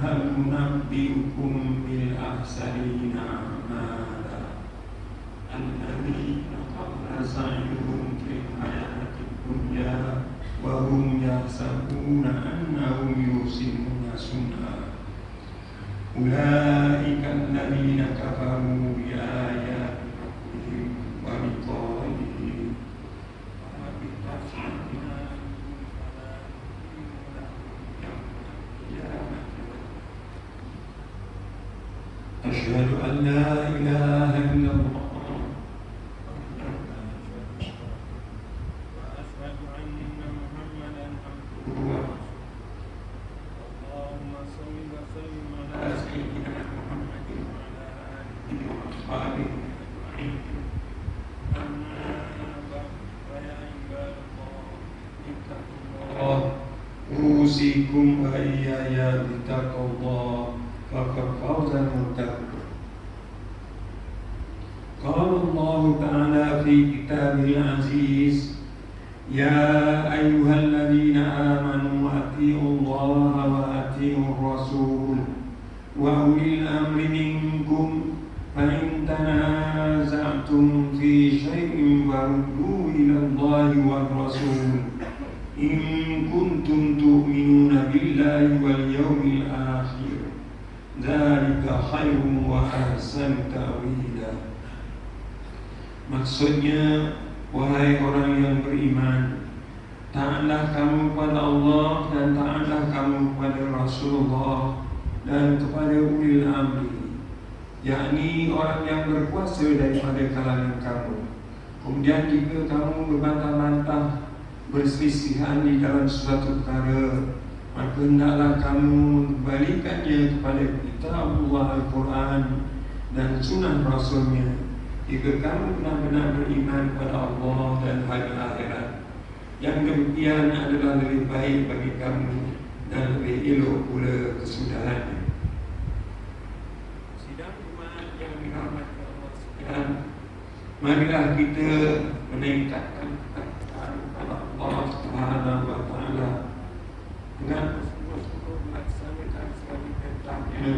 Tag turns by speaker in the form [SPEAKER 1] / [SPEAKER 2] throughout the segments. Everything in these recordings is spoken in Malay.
[SPEAKER 1] هل ننبئكم بالأخسرين أعمالا الذين ضل سعيهم في الحياة الدنيا وهم يحسبون أنهم يحسنون صنعا أولئك الذين كفروا بآيات ربهم ولقائه أشهد أن لا إله إلا الله وأشهد أن محمدا عبده ورسوله اللهم صل وسلم على سيدنا محمد وعلى آله وأصحابه أجمعين أما بعد فيا عباد الله اتقوا الله أوصيكم وإياي بتقوى الله فقد فاز المتقون. قال الله تعالى في كتابه العزيز يا أيها الذين آمنوا أطيعوا الله وأطيعوا الرسول وأولي الأمر منكم فإن تنازعتم في شيء فردوه إلى الله والرسول إن كنتم تؤمنون بالله واليوم الآخر Dzalika khairun wa ahsanu ta'wila. Maksudnya, wahai orang yang beriman, taatlah kamu kepada Allah dan taatlah kamu kepada Rasulullah dan kepada ulil amri, yakni orang yang berkuasa daripada kalangan kamu. Kemudian jika kamu berbantah-bantah, berselisihan di dalam suatu perkara, maka hendaklah kamu kembalikannya kepada kitab Allah Al-Quran dan sunnah Rasulnya. Jika kamu benar-benar beriman kepada Allah dan hari akhirat, yang demikian adalah lebih baik bagi kamu dan lebih elok pula kesudahannya. Sidang umat yang dirahmati Allah sekalian, marilah kita meningkatkan ketakwaan kepada Allah Subhanahu wa Ta'ala dengan sungguh-sungguh melaksanakan segala perintahnya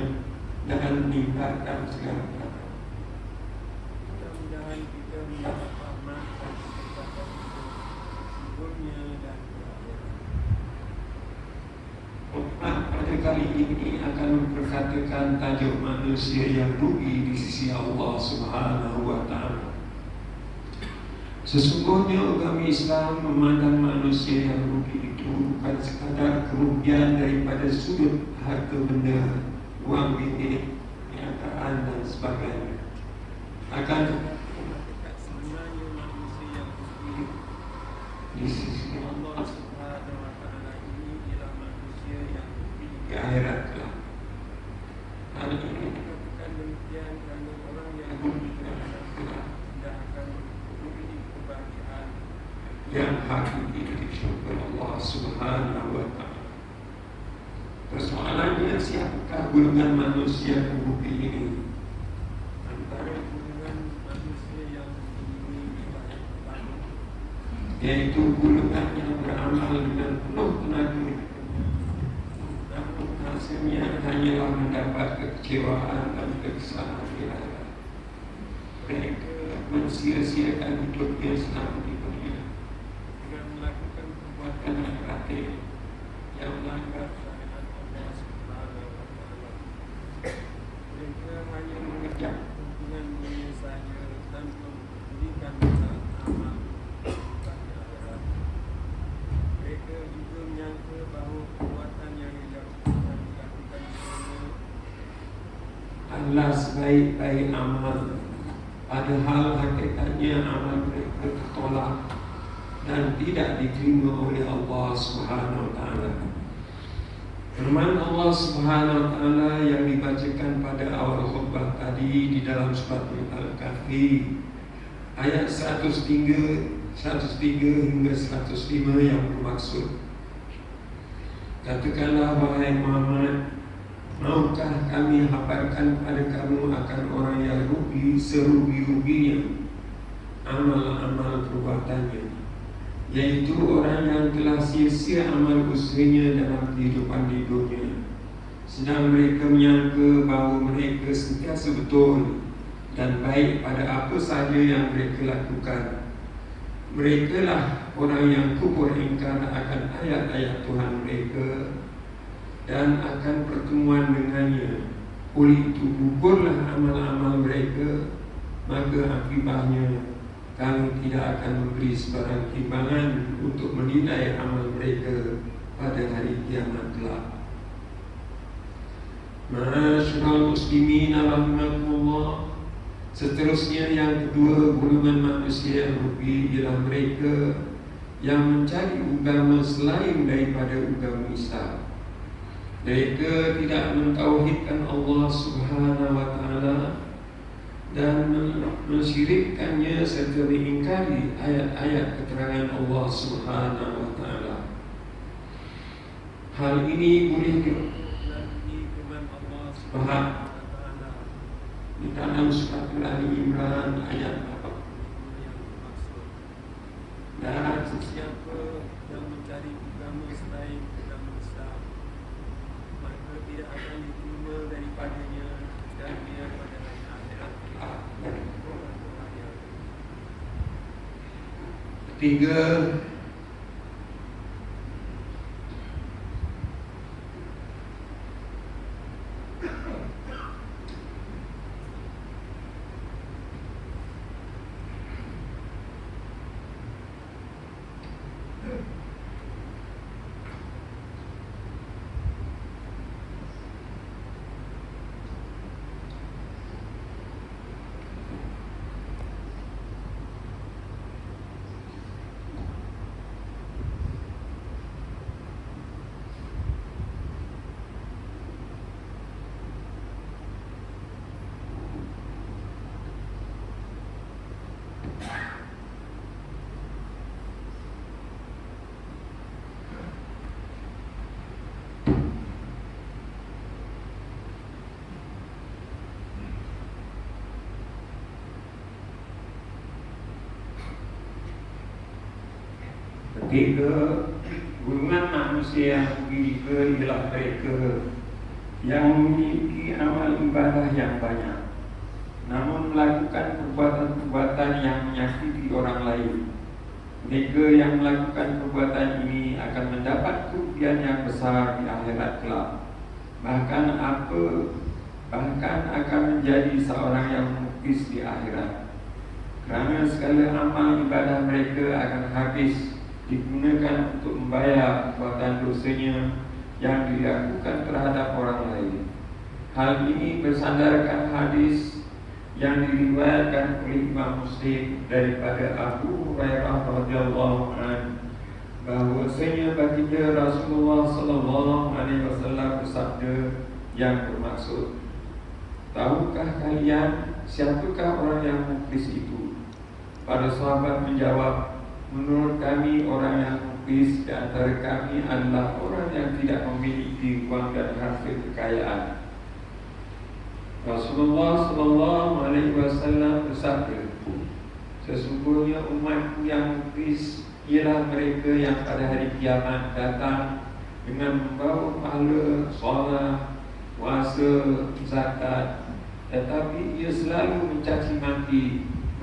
[SPEAKER 1] dan meningkatkan segala perintahnya. Mudah-mudahan kita mendapat rahmat dan keberkatan dunia dan akhirat. Pada kali ini akan memperkatakan tajuk manusia yang rugi di sisi Allah Subhanahu wa Ta'ala. Sesungguhnya agama Islam memandang manusia yang rugi itu bukan sekadar kerugian daripada sudut harta benda, wang ringgit, perniagaan dan sebagainya. Akan sebenarnya manusia yang rugi di sisi Allah Subhanahu wa Ta'ala ini ialah manusia yang rugi di akhirat kelak. Hal ini dikatakan demikian kerana orang yang rugi di akhirat kelak tidak akan rugi kebahagiaan yang hakiki di syurga Allah Subhanahu wa Ta'ala. Persoalannya, siapakah golongan manusia yang rugi ini? Antara golongan manusia yang rugi ini ialah yang pertama, yaitu golongan yang beramal dengan penuh tenaga, namun hasilnya hanyalah mendapat kekecewaan dan kekesalan di akhirat. Mereka mensia-siakan hidupnya selama di dunia dengan melakukan perbuatan yang batil yang melanggar syariat Allah Subhanahu wa Ta'ala. Mereka hanya mengejar keuntungan dunia sahaja tanpa mempedulikan amal di akhirat. Mereka juga menyangka bahawa perbuatan yang dilakukan di dunia adalah sebaik-baik amal, padahal hakikatnya amal mereka tertolak dan tidak diterima oleh Allah Subhanahu wa Ta'ala. Firman Allah Subhanahu wa Ta'ala yang dibacakan pada awal khutbah tadi di dalam surat Al-Kahfi ayat 103 hingga 105 yang bermaksud, katakanlah wahai Muhammad, maukah kami habarkan kepada kamu akan orang yang rugi serugi-ruginya amal-amal perbuatannya, yaitu orang yang telah sia-sia amal usahanya dalam kehidupan di dunia, sedang mereka menyangka bahawa mereka sentiasa betul dan baik pada apa sahaja yang mereka lakukan. Mereka lah orang yang kufur ingkar akan ayat-ayat Tuhan mereka dan akan pertemuan dengannya. Oleh itu gugurlah amal-amal mereka, maka akibatnya kami tidak akan memberi sebarang timbangan untuk menilai amal mereka pada hari kiamat kelak. Ma'asyiral muslimin rahimakumullah. Seterusnya yang kedua golongan manusia yang rugi ialah mereka yang mencari agama selain daripada agama Islam. Mereka tidak mentauhidkan Allah Subhanahu wa Ta'ala dan mensyirikkannya serta mengingkari ayat-ayat keterangan Allah Subhanahu wa Ta'ala. Hal ini boleh dilakukan firman Allah Subhanahu wa Ta'ala di dalam surat Ali Imran ayat 8. Dan sesiapa yang mencari agama selain agama Islam, maka tidak akan diterima daripadanya dan dia pada hari akhirat ketiga, Tiga, golongan manusia yang rugi juga ialah mereka yang memiliki amal ibadah yang banyak, namun melakukan perbuatan-perbuatan yang menyakiti orang lain. Mereka yang melakukan perbuatan ini akan mendapat kerugian yang besar di akhirat kelak. Bahkan akan menjadi seorang yang mukis di akhirat. Kerana segala amal ibadah mereka akan habis digunakan untuk membayar perbuatan dosanya yang dilakukan terhadap orang lain. Hal ini bersandarkan hadis yang diriwayatkan oleh Imam Muslim daripada Abu Hurairah radhiyallahu anhu bahwasanya baginda Rasulullah sallallahu alaihi wasallam bersabda yang bermaksud, tahukah kalian siapakah orang yang muklis itu? Para sahabat menjawab, menurut kami orang yang muklis di antara kami adalah orang yang tidak memiliki wang dan harta kekayaan. Rasulullah sallallahu alaihi wasallam bersabda, sesungguhnya umatku yang muklis ialah mereka yang pada hari kiamat datang dengan membawa pahala solat, puasa, zakat, tetapi ia selalu mencaci maki,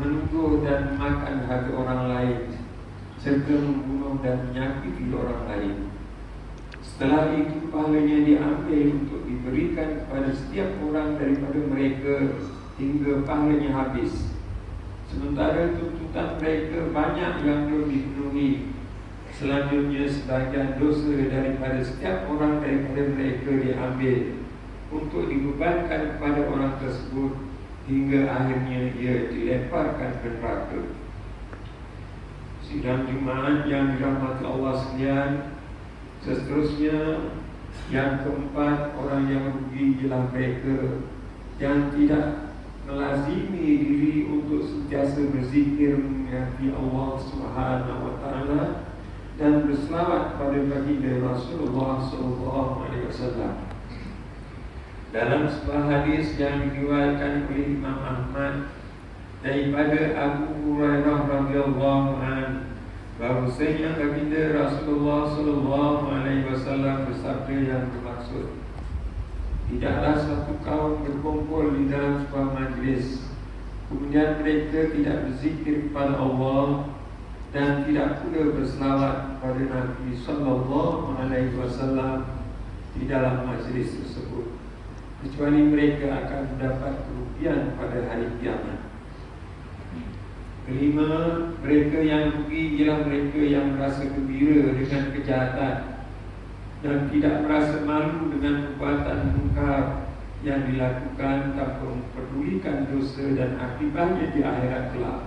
[SPEAKER 1] menuduh dan memakan harta orang lain, serta membunuh dan menyakiti orang lain. Setelah itu pahalanya diambil untuk diberikan kepada setiap orang daripada mereka hingga pahalanya habis. Sementara tuntutan mereka banyak yang belum dipenuhi. Selanjutnya sebahagian dosa daripada setiap orang daripada mereka diambil untuk dibebankan kepada orang tersebut hingga akhirnya ia dilemparkan ke neraka. Sidang jemaat yang dirahmati Allah sekalian, seterusnya yang keempat, orang yang rugi ialah mereka yang tidak melazimi diri untuk sentiasa berzikir mengingati Allah Subhanahu wa taala dan berselawat pada baginda Rasulullah sallallahu alaihi wasallam. Dalam sebuah hadis yang diriwayatkan oleh Imam Ahmad daripada Abu Hurairah radhiyallahu anhu bahwasanya baginda Rasulullah sallallahu alaihi wasallam bersabda yang bermaksud, tidaklah satu kaum berkumpul di dalam sebuah majlis kemudian mereka tidak berzikir kepada Allah dan tidak pula berselawat kepada Nabi sallallahu alaihi wasallam di dalam majlis tersebut, kecuali mereka akan mendapat kerugian pada hari kiamat. Kelima, mereka yang rugi ialah mereka yang merasa gembira dengan kejahatan dan tidak merasa malu dengan perbuatan mungkar yang dilakukan tanpa memperdulikan dosa dan akibatnya di akhirat kelak.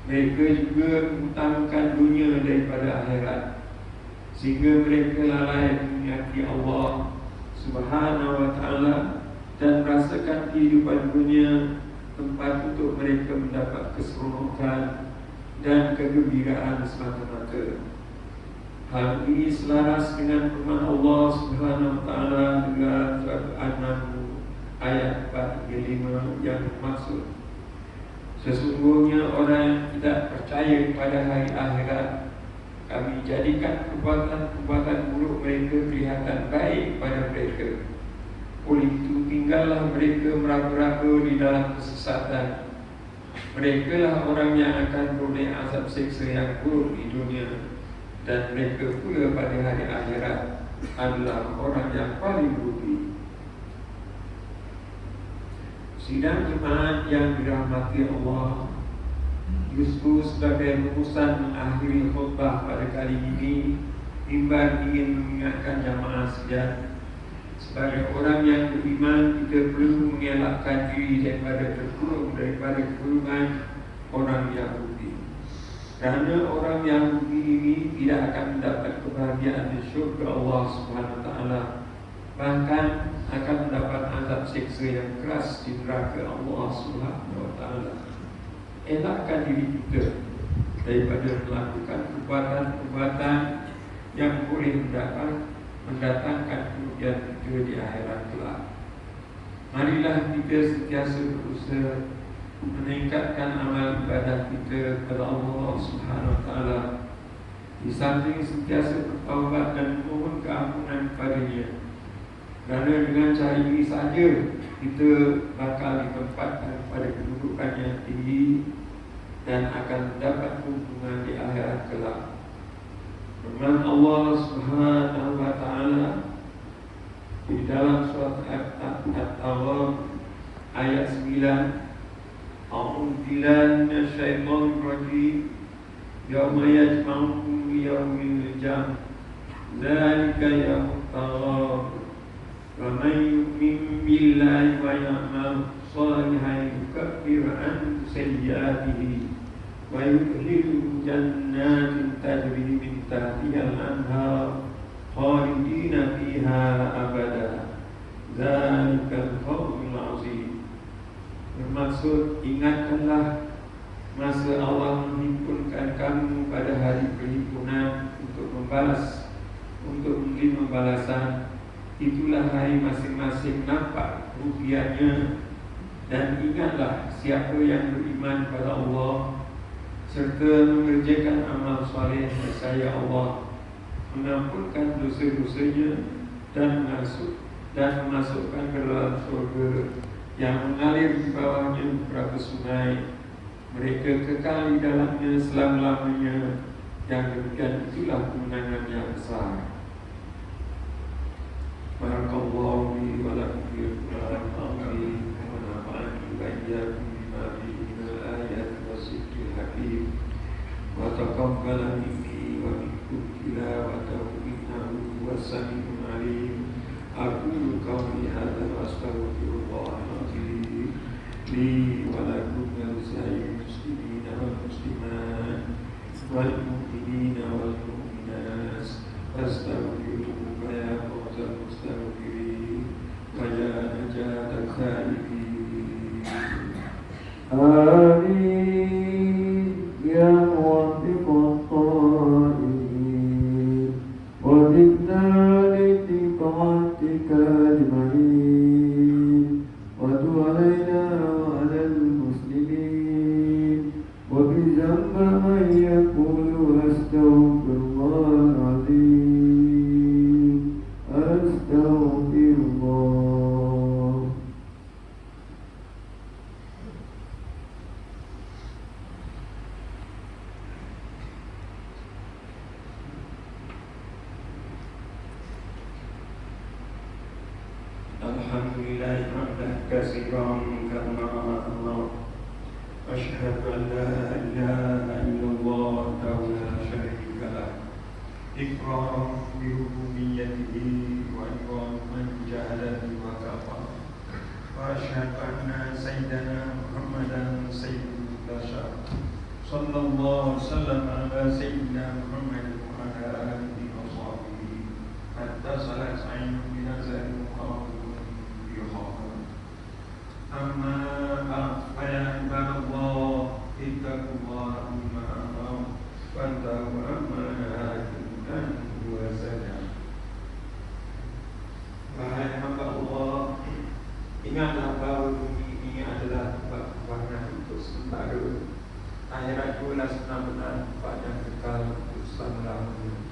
[SPEAKER 1] Mereka juga mengutamakan dunia daripada akhirat, sehingga mereka lalai mengingati Allah Subhanahu wa taala dan merasakan kehidupan dunia tempat untuk mereka mendapat keseronokan dan kegembiraan semata-mata. Hal ini selaras dengan firman Allah Subhanahu wa taala dalam surat An-Naml ayat 45 yang bermaksud, sesungguhnya orang yang tidak percaya kepada hari akhirat, kami jadikan perbuatan-perbuatan buruk mereka kelihatan baik pada mereka. Oleh itu tinggallah mereka meraba-raba di dalam kesesatan. Mereka lah orang yang akan beroleh azab siksa yang buruk di dunia, dan mereka pula pada hari akhirat adalah orang yang paling rugi. Sidang jemaat yang dirahmati Allah, justru sebagai rumusan mengakhiri khutbah pada kali ini, Mimbar ingin mengingatkan jamaah sekalian, sebagai orang yang beriman, kita perlu mengelakkan diri daripada terkurung daripada kekurungan orang yang rugi. Kerana orang yang rugi ini tidak akan mendapat kebahagiaan di syurga Allah Subhanahu wa taala, bahkan akan mendapat azab siksa yang keras di neraka Allah Subhanahu wa taala. Elakkan diri kita daripada melakukan perbuatan-perbuatan yang boleh mendatangkan kerugian kita di akhirat kelak. Marilah kita sentiasa berusaha meningkatkan amal ibadah kita kepada Allah Subhanahu wa taala Di samping sentiasa bertaubat dan mohon keampunan kepadanya. Kerana dengan cara ini saja kita bakal ditempatkan pada kedudukan yang tinggi dan akan mendapat keuntungan di akhirat kelak. Firman Allah Subhanahu wa taala di dalam surat At-Tawbah ayat 9, A'udzu billahi minasyaitonir rajim. Yauma yajma'ukum liyaumil jam'. Dzalika yaumut taghabun. Wa man yu'min billahi wa ya'mal shalihan yukaffir 'anhu sayyi'atihi wa yudkhilhu jannatin tajri min tahtiha al-anhar khalidina fiha abada. Dzalikal fawzul 'azim. Bermaksud, ingatkanlah masa Allah menghimpunkan kamu pada hari perhimpunan untuk memberi pembalasan. Itulah hari masing-masing nampak rugianya. Dan ingatlah siapa yang beriman kepada Allah serta mengerjakan amal soleh, nescaya Allah mengampunkan dosa-dosanya dan memasukkan ke dalam surga yang mengalir di bawahnya beberapa sungai. Mereka kekal di dalamnya selama-lamanya. Yang demikian itulah kemenangan yang besar. Barakallahu li wa lakum fil Qur'anil azim wa nafa'ani wa iyyakum bima fihi minal ayati was-zikril hakim wa taqabbala minni wa minkum tilawatahu innahu huwas-sami'ul 'alim. Aqulu qawli hadza wa astaghfirullahal azim li wa lakum wa lisa'iril muslimina wal muslimat wal mu'minina wal mu'minat fastaghfiruhu ya fawzal mustaghfirin wa ya najatal khaifin. Amin ya muwaffiqat tha'in wa zidna liqa'atika ajma'in wa tu'alaina wa 'alal muslimin wa bi dhanbi man yaqulu astaghfirullahal azim astaghfirullah. Alhamdulillah hamdan katsiran kama Allah. Asyhadu an la ilaha illallah wahdahu la syarika lah. Iqrar bi rububiyyatihi wa iqrar man jahada bi wa kafar. Wa asyhadu anna sayyidana Muhammadan sayyidul bashar. Sallallahu alaihi wasallam ala sayyidina Muhammad wa ala alihi wa sahbihi hatta salat ainu bi nazari muqawwim bi khabar. Amma ba'd fa ya ibadallah ittaqullah amma amara wa antahu amma nahakum wa sadaq. Wahai hamba Allah, ingatlah bahawa bumi ini adalah tempat kepuanan untuk sementara. Akhirat itulah sebenar-benar tempat yang kekal untuk selama-lamanya.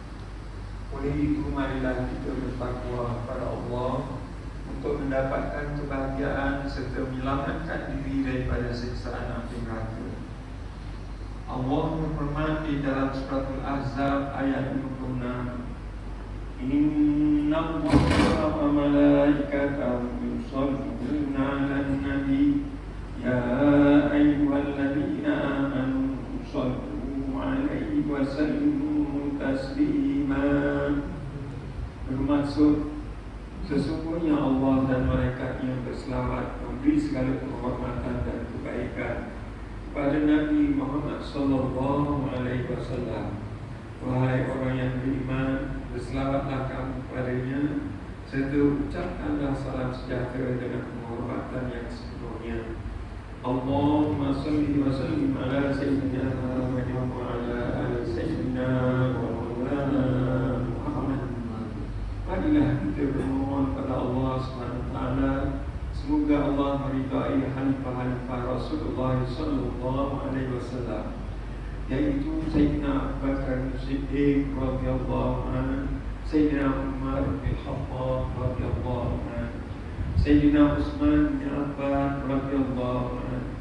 [SPEAKER 1] Oleh itu, marilah kita bertakwa kepada Allah untuk mendapatkan kebahagiaan serta menyelamatkan diri daripada siksaan api neraka. Allah berfirman di dalam surah Al-Ahzab ayat 56, Inna Allaha wa malaikatahu yusholluna 'alan nabi ya ayyuhalladzina amanu shallu 'alaihi wa sallimu taslima. Bermaksud, sesungguhnya Allah dan malaikatnya berselawat memberi segala penghormatan dan kebaikan kepada Nabi Muhammad sallallahu alaihi wasallam. Wahai orang yang beriman, berselawatlah kamu kepadanya serta ucapkanlah salam sejahtera dengan penghormatan yang sepenuhnya. Allahumma salli wa sallim ala sayyidina Muhammad wa ala ali sayyidina wa maulana Muhammad. Marilah kita bermohon pada Allah SWT, semoga Allah meridai khalifah-khalifah Rasulullah sallallahu alaihi wasallam yaitu Sayyidina Abu Bakar Siddiq radhiyallahu anhu, Sayyidina Umar bin Khattab radhiyallahu anhu, Sayyidina Utsman bin Affan radhiyallahu anhu,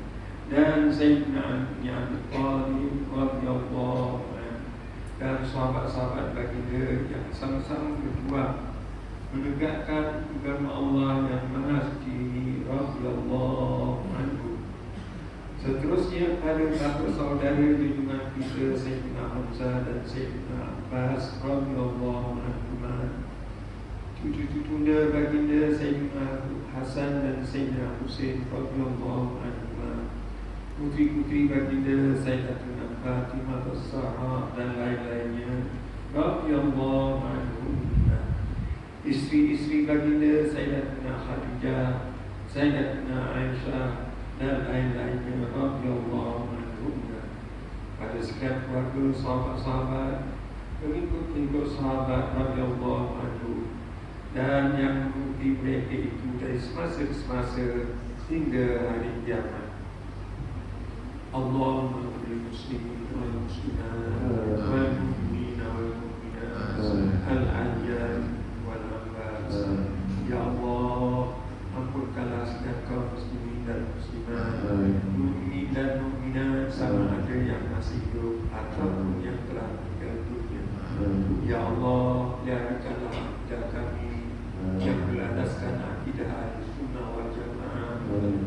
[SPEAKER 1] dan Sayyidina Ali bin Abi Thalib radhiyallahu anhu, dan sahabat-sahabat baginda yang sama-sama berjuang menegakkan agama Allah yang Maha Suci radhiyallahu anhu. Seterusnya pada saudara junjungan kita Sayyidina Hamzah dan Sayyidina Abbas radhiyallahu anhuma, cucu-cucunda baginda Sayyidina Hasan dan Sayyidina Husain radhiyallahu anhuma, putri-putri baginda Sayyidatuna Fatimah as-Zahra dan lain-lainnya radhiyallahu anhuma, isteri-isteri baginda Sayyidatuna Khadijah, Sayyidatuna Aisyah dan lain-lainnya radhiyallahu anhum. Pada sekian keluarga sahabat-sahabat, pengikut-pengikut sahabat radhiyallahu anhu, dan yang mengikuti mereka itu dari semasa ke semasa hingga hari kiamat. Allahumma lil muslimin wal muslimat wal mu'minina wal mu'minat al ahya wal amwat. Ya Allah, ampunkanlah segala kaum muslimin dan muslimat, mukmin dan mukminat, sama ada yang masih hidup ataupun yang telah meninggal dunia. Ya Allah, biarkanlah akidah kami yang berlandaskan akidah Ahlussunnah wal Jamaah,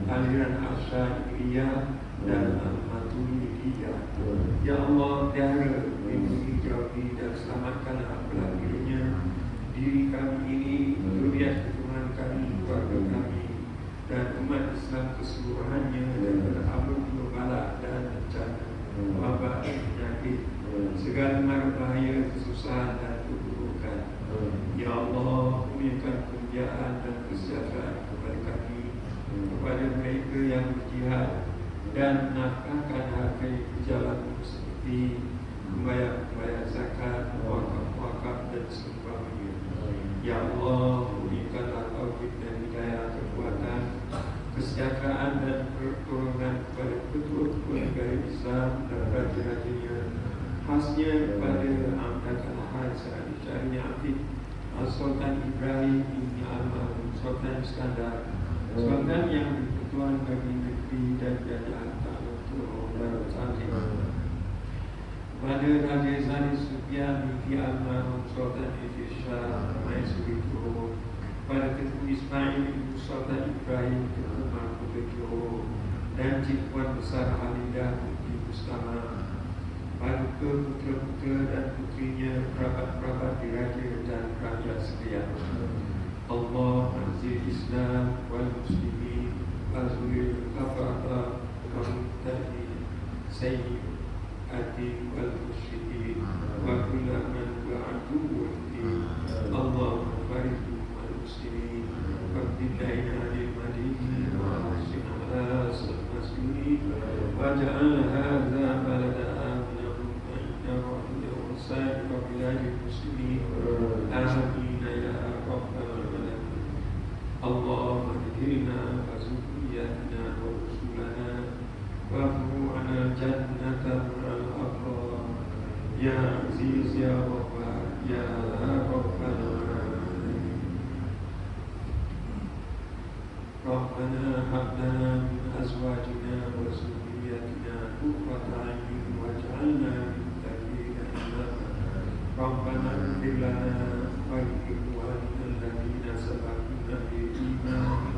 [SPEAKER 1] aliran Asy'ariyah dan Al-Maturidiyah. Ya Allah, pelihara, lindungi, jauhi dan selamatkanlah pelakirnya diri kami ini, zuriat keturunan kami, keluarga kami, dan umat Islam keseluruhannya daripada amrul balak dan bencana, wabak dan penyakit, segala mara bahaya, kesusahan dan keburukan. Ya Allah, berikan kemuliaan dan kesejahteraan kepada kami, kepada mereka yang berjihad dan menafkahkan harta di jalan seperti membayar zakat, wakaf dan seumpamanya. Ya Allah, berikanlah taufik dan hidayah, kekuatan, kesejahteraan dan pertolongan kepada ketua-ketua Islam dan raja-rajanya, khasnya kepada Amdatul Hajj Syariah Afiq Sultan Ibrahim bin Almarhum Sultan Iskandar, Sultan yang berketuaan bagi negeri dan kerajaan Ta'ala Darussalim, pada Raja Zani Sufyan binti Almarhum Sultan Shah Maisuri, pada Ketua Ismail bin Sultan Ibrahim Ketua Mahmud dan Cik Puan Besar Halidah binti Mustama, pada putra-putra dan putrinya, kerabat-kerabat diraja dan rakyat sekalian. Allah azil Islam wal muslimin, azil kafarata wal mutahdi, sayyid ati wal musyrikin, wa kullu man wa'adu wal din. Allahumma barik wal muslimin, wabdillaina lil madini wa asina ala salmasuni, wa ja'al hadha balada amina mutmainna wa huda wa sa'ir wa biladi muslimin. Amin ya rabbal alamin. Allahumma dihina wa zurriyatina wa rusulana wa fu'ana jannatan Ya Aziz Ya Wahhab Ya Rabbal Alamin. Rabbana hab lana min azwajina wa dhurriyyatina qurrata a'yun waj'alna lil muttaqina imama. Rabbana ighfir lana wa li ikhwanina alladhina sabaquna bil iman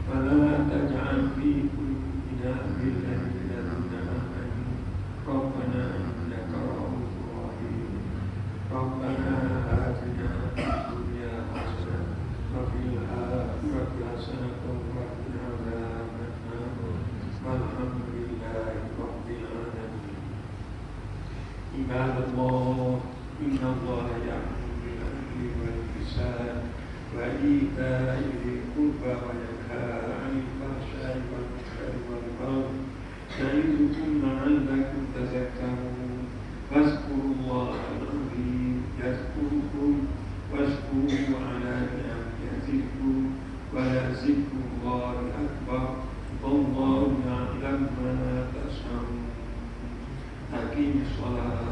[SPEAKER 1] wa la taj'al fi qulubina ghillan lil ladzina amanu. Rabbana innaka ra'ufur rahim. Rabbana atina fid dunya hasanah wa fil akhirati hasanah wa qina adzaban nar. Walhamdulillahi rabbil alamin. Ibadallah, inna Allaha ya'muru bil 'adli wal ihsan wa ita'i dzil qurba wa yanha 'anil fahsya'i wal munkari wal baghi ya'idukum la'allakum tadhakkarun. Fazkurullaha al-'azim yazkurkum washkuruhu 'ala ni'amihi yazidkum wa lazikrullahi akbar. Wallahu ya'lamu ma tasna'un. aqimis sholat